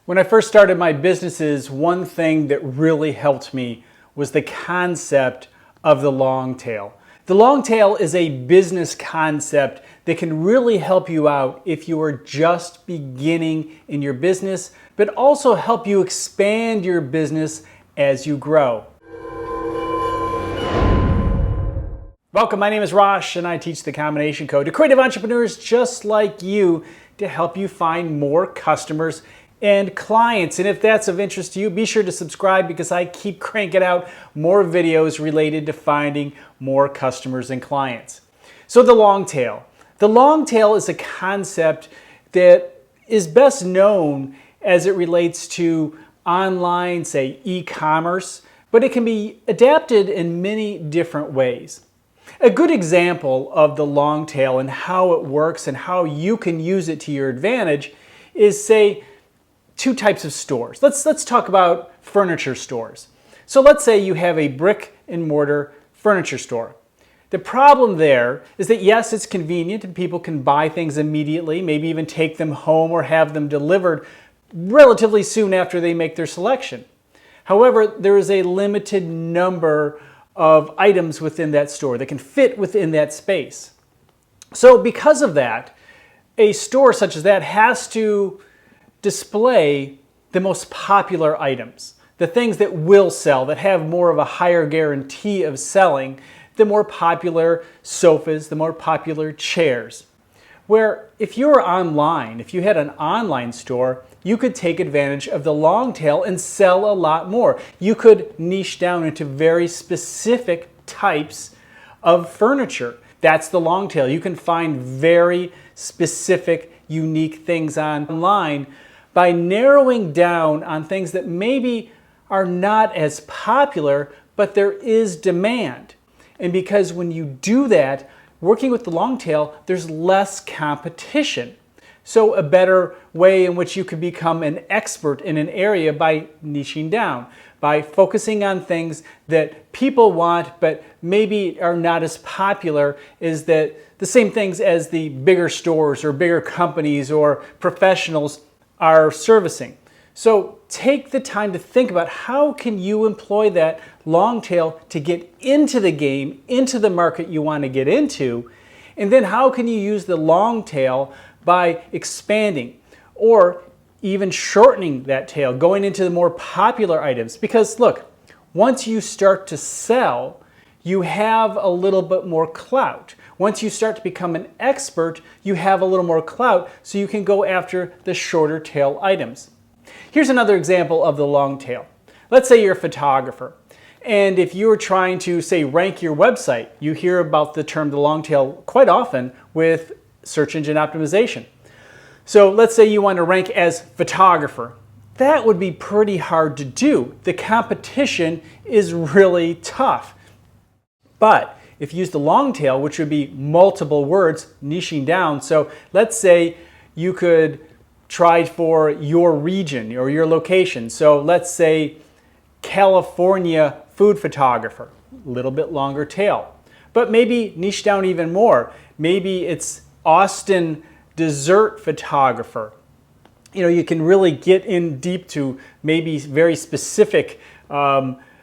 When I first started my businesses, one thing that really helped me was the concept of the long tail. The long tail is a business concept that can really help you out if you are just beginning in your business, but also help you expand your business as you grow. Welcome, my name is Rosh and I teach the combination code to creative entrepreneurs just like you to help you find more customers and clients. And if that's of interest to you, be sure to subscribe because I keep cranking out more videos related to finding more customers and clients. So the long tail. The long tail is a concept that is best known as it relates to online, say, e-commerce, but it can be adapted in many different ways. A good example of the long tail and how it works and how you can use it to your advantage is, say, two types of stores. Let's talk about furniture stores. So let's say you have a brick and mortar furniture store. The problem there is that yes, it's convenient and people can buy things immediately, maybe even take them home or have them delivered relatively soon after they make their selection. However, there is a limited number of items within that store that can fit within that space. So because of that, a store such as that has to display the most popular items, the things that will sell, that have more of a higher guarantee of selling, the more popular sofas, the more popular chairs. Where if you were online, if you had an online store, you could take advantage of the long tail and sell a lot more. You could niche down into very specific types of furniture. That's the long tail. You can find very specific, unique things online by narrowing down on things that maybe are not as popular, but there is demand. And because when you do that, working with the long tail, there's less competition. So a better way in which you could become an expert in an area by niching down, by focusing on things that people want but maybe are not as popular, is that the same things as the bigger stores or bigger companies or professionals are servicing. So take the time to think about how can you employ that long tail to get into the game, into the market you want to get into, and then how can you use the long tail by expanding or even shortening that tail, going into the more popular items. Because look, once you start to sell, you have a little bit more clout. Once you start to become an expert, you have a little more clout, so you can go after the shorter tail items. Here's another example of the long tail. Let's say you're a photographer, and if you're trying to, say, rank your website, you hear about the term the long tail quite often with search engine optimization. So let's say you want to rank as photographer. That would be pretty hard to do. The competition is really tough. But if you use the long tail, which would be multiple words, niching down, so let's say you could try for your region or your location. So let's say California food photographer, a little bit longer tail. But maybe niche down even more. Maybe it's Austin dessert photographer. You know, you can really get in deep to maybe very specific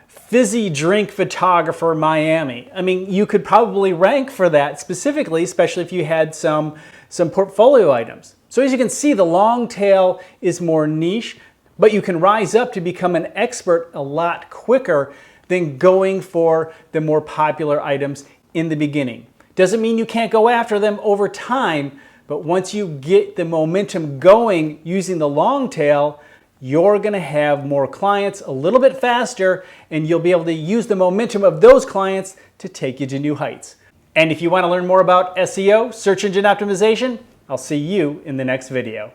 fizzy drink photographer Miami. I mean, you could probably rank for that specifically, especially if you had some portfolio items. So as you can see, the long tail is more niche, but you can rise up to become an expert a lot quicker than going for the more popular items in the beginning. Doesn't mean you can't go after them over time, but once you get the momentum going using the long tail, you're going to have more clients a little bit faster, and you'll be able to use the momentum of those clients to take you to new heights. And if you want to learn more about SEO, search engine optimization, I'll see you in the next video.